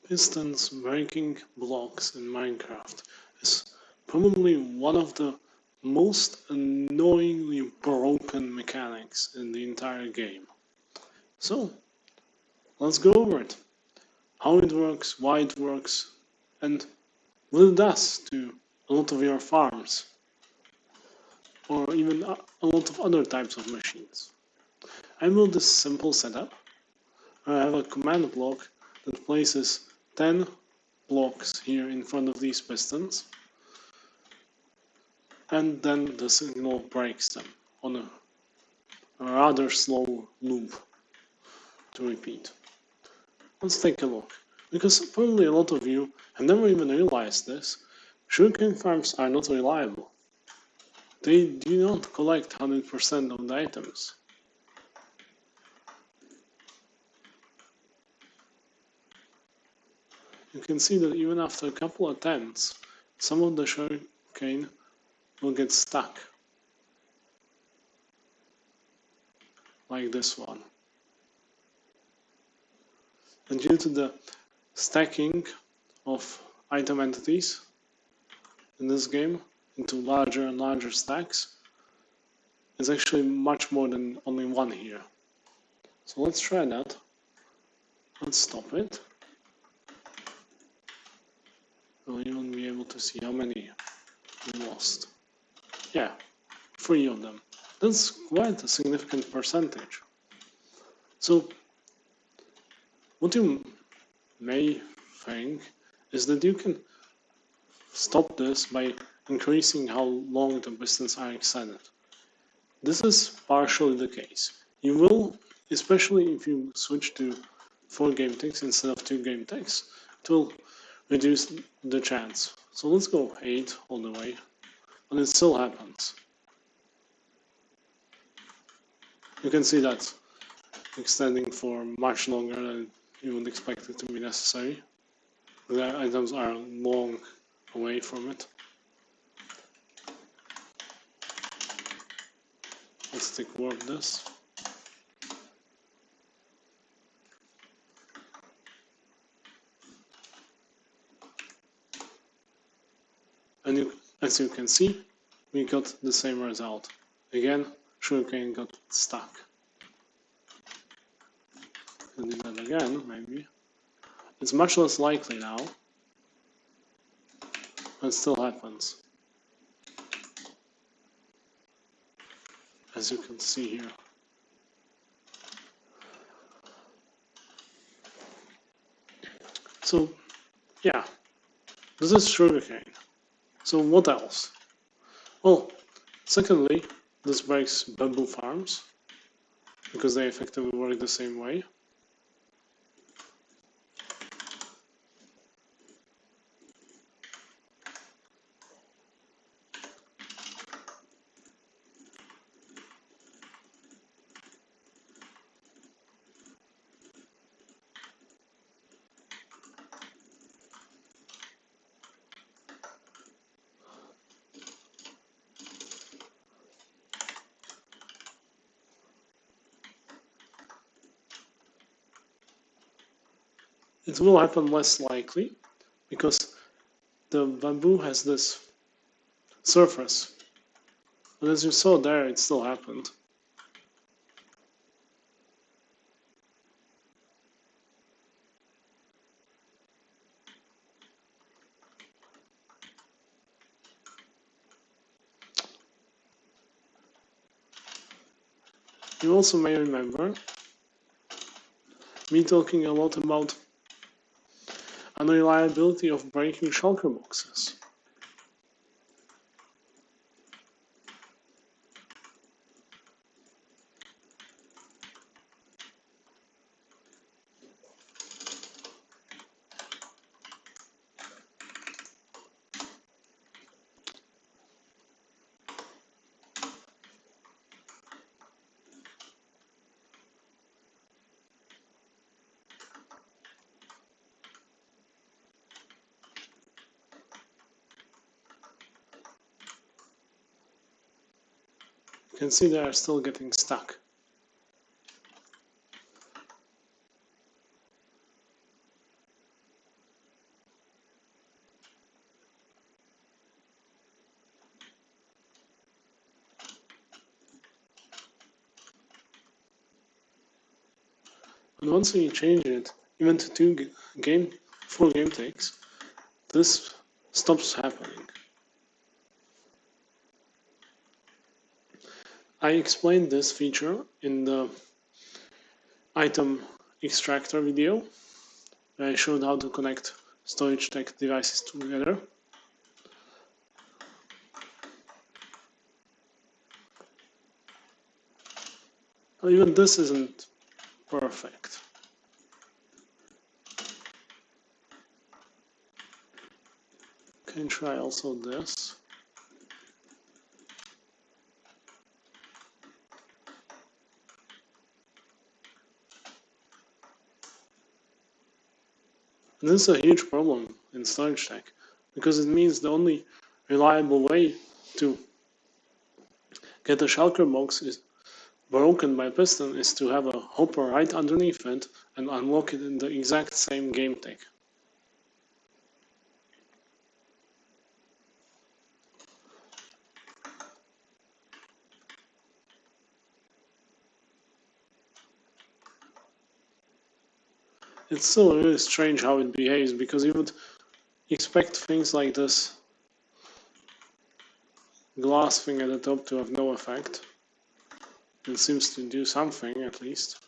Pistons breaking blocks in Minecraft is probably one of the most annoyingly broken mechanics in the entire game. So, let's go over it. How it works, why it works, and what it does to a lot of your farms, or even a lot of other types of machines. I built this simple setup. I have a command block that places 10 blocks here in front of these pistons, and then the signal breaks them on a rather slow loop to repeat. Let's take a look, because probably a lot of you have never even realized this. Sugarcane farms are not reliable. They do not collect 100% of the items. You can see that even after a couple attempts, some of the sugarcane will get stuck. Like this one. And due to the stacking of item entities in this game into larger and larger stacks, it's actually much more than only one here. So let's try that. Let's stop it. We'll even be able to see how many we lost. Yeah, 3 of them. That's quite a significant percentage. So, what you may think is that you can stop this by increasing how long the pistons are extended. This is partially the case. You will, especially if you switch to 4 game ticks instead of 2 game ticks, it will reduce the chance. So let's go 8 all the way, and it still happens. You can see that extending for much longer than you would expect it to be necessary. The items are long away from it. Let's take warp this. And as you can see, we got the same result. Again, sugarcane got stuck. And do that again, maybe. It's much less likely now, but it still happens. As you can see here. So, yeah, this is sugarcane. So what else? Well, secondly, this breaks bamboo farms, because they effectively work the same way. It will happen less likely, because the bamboo has this surface. But as you saw there, it still happened. You also may remember me talking a lot about unreliability of breaking shulker boxes. You can see they are still getting stuck. And once we change it even to 4 game takes, this stops happening. I explained this feature in the item extractor video, where I showed how to connect storage tech devices together. Even this isn't perfect. Can try also this. And this is a huge problem in storage tech, because it means the only reliable way to get a shulker box is broken by Piston is to have a hopper right underneath it and unlock it in the exact same game tag. It's still really strange how it behaves, because you would expect things like this glass thing at the top to have no effect. It seems to do something, at least.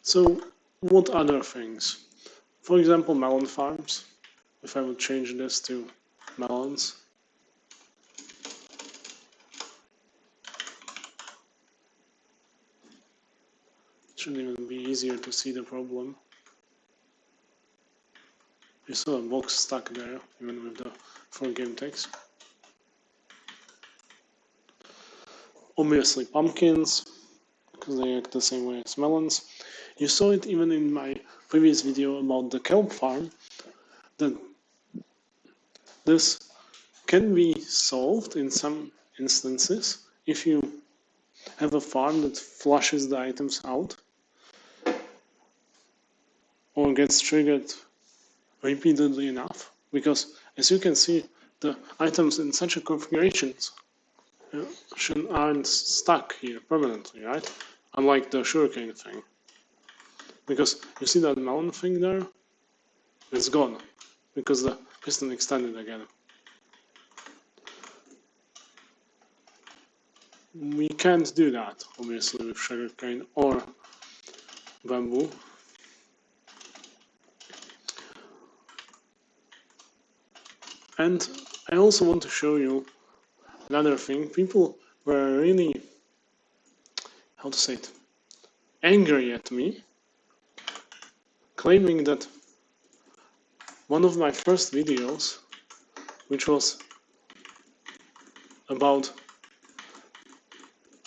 So, what other things? For example, melon farms. If I would change this to melons. It should even be easier to see the problem. You saw a box stuck there, even with the 4 game tags. Obviously pumpkins, because they act the same way as melons. You saw it even in my previous video about the kelp farm, that this can be solved in some instances if you have a farm that flushes the items out or gets triggered repeatedly enough, because as you can see, the items in such a configurations aren't stuck here permanently, right? Unlike the sugarcane thing. Because you see that melon thing there? It's gone, because the piston extended again. We can't do that, obviously, with sugarcane or bamboo. And I also want to show you another thing. People were really, how to say it, angry at me, claiming that one of my first videos, which was about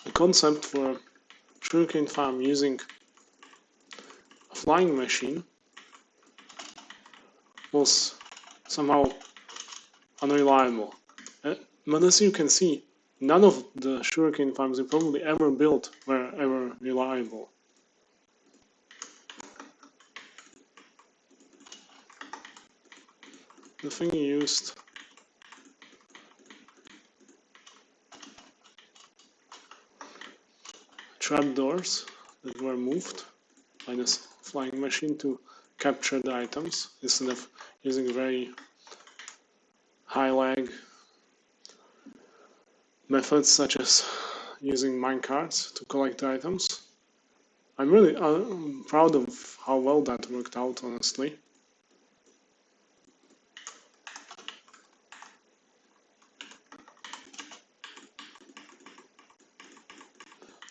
a concept for a sugarcane farm using a flying machine, was somehow unreliable. But as you can see, none of the sugarcane farms you probably ever built were ever reliable. The thing used trapdoors that were moved by this flying machine to capture the items instead of using very high lag methods such as using minecarts to collect the items. I'm really proud of how well that worked out, honestly.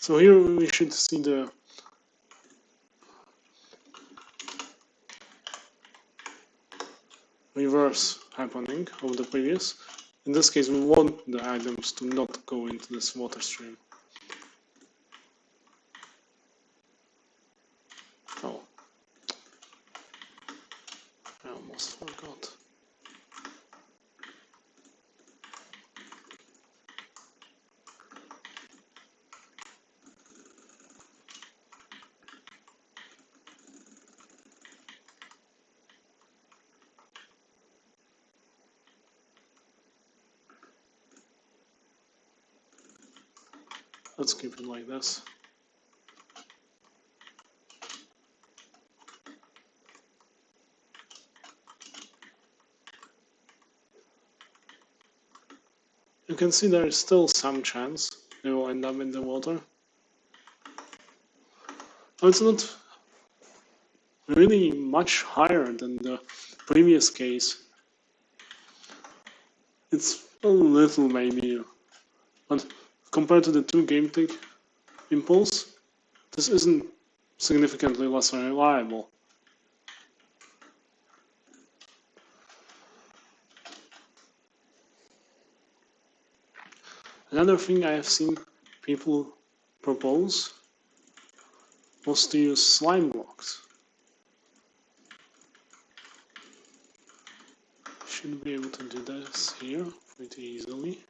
So here we should see the reverse happening of the previous. In this case, we want the items to not go into this water stream. Oh, I almost forgot. Let's keep it like this. You can see there is still some chance they will end up in the water. Oh, it's not really much higher than the previous case. It's a little maybe, but compared to the 2 game tick impulse, this isn't significantly less reliable. Another thing I have seen people propose was to use slime blocks. Should be able to do this here pretty easily.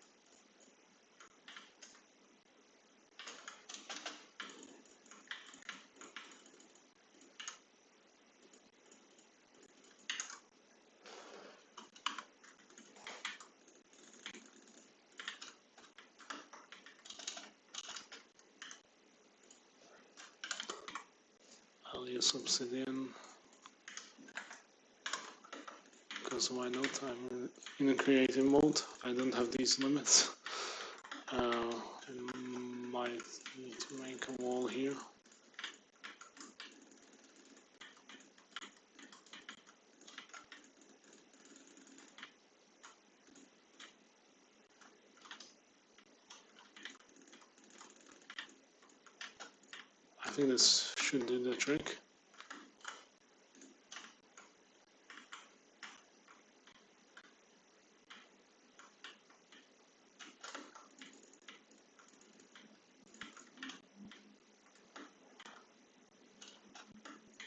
I'll use obsidian, because why not? I'm in a creative mode. I don't have these limits. I might need to make a wall here. I think this should do the trick.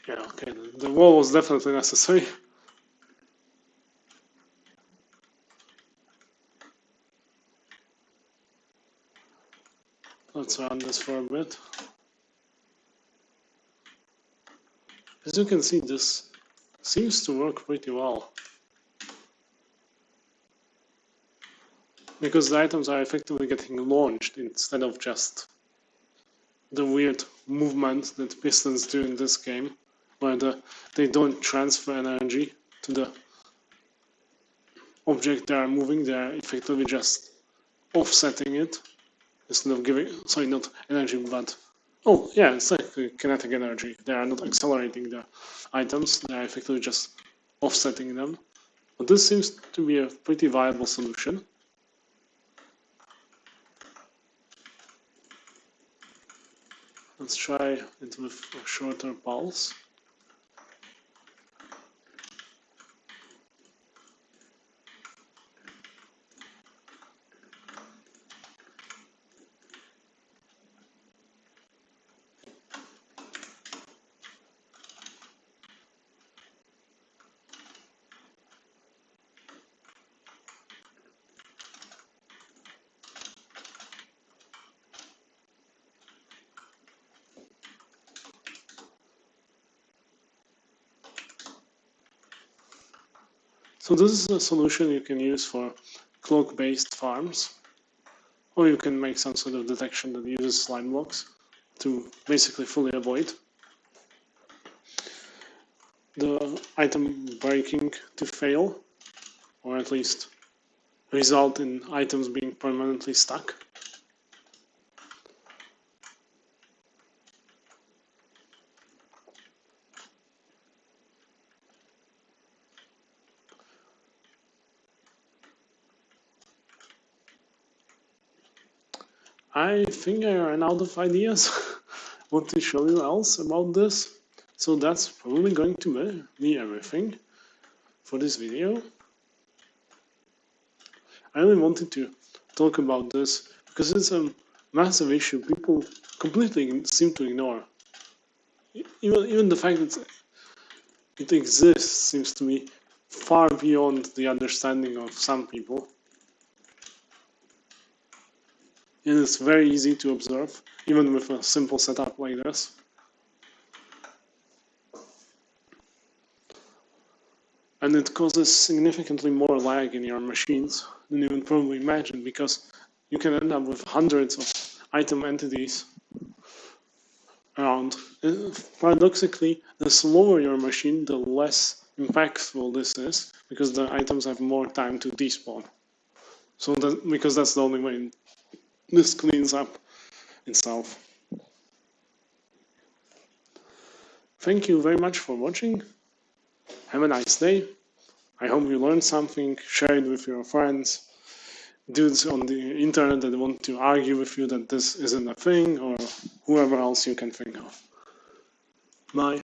Yeah, okay, the wall was definitely necessary. Let's run this for a bit. As you can see, this seems to work pretty well, because the items are effectively getting launched instead of just the weird movement that pistons do in this game, where they don't transfer energy to the object they are moving, they are effectively just offsetting it instead of giving, sorry, not energy, but, oh yeah, it's like kinetic energy. They are not accelerating the items, they are effectively just offsetting them. But this seems to be a pretty viable solution. Let's try it with a shorter pulse. So this is a solution you can use for cloak-based farms, or you can make some sort of detection that uses slime blocks to basically fully avoid the item breaking to fail, or at least result in items being permanently stuck. I think I ran out of ideas what to show you else about this, so that's probably going to be everything for this video. I really wanted to talk about this because it's a massive issue people completely seem to ignore. Even the fact that it exists seems to be far beyond the understanding of some people. And it's very easy to observe, even with a simple setup like this. And it causes significantly more lag in your machines than you would probably imagine, because you can end up with hundreds of item entities around. Paradoxically, the slower your machine, the less impactful this is, because the items have more time to despawn. So because that's the only way this cleans up itself. Thank you very much for watching. Have a nice day. I hope you learned something, share it with your friends, dudes on the internet that want to argue with you that this isn't a thing, or whoever else you can think of. Bye.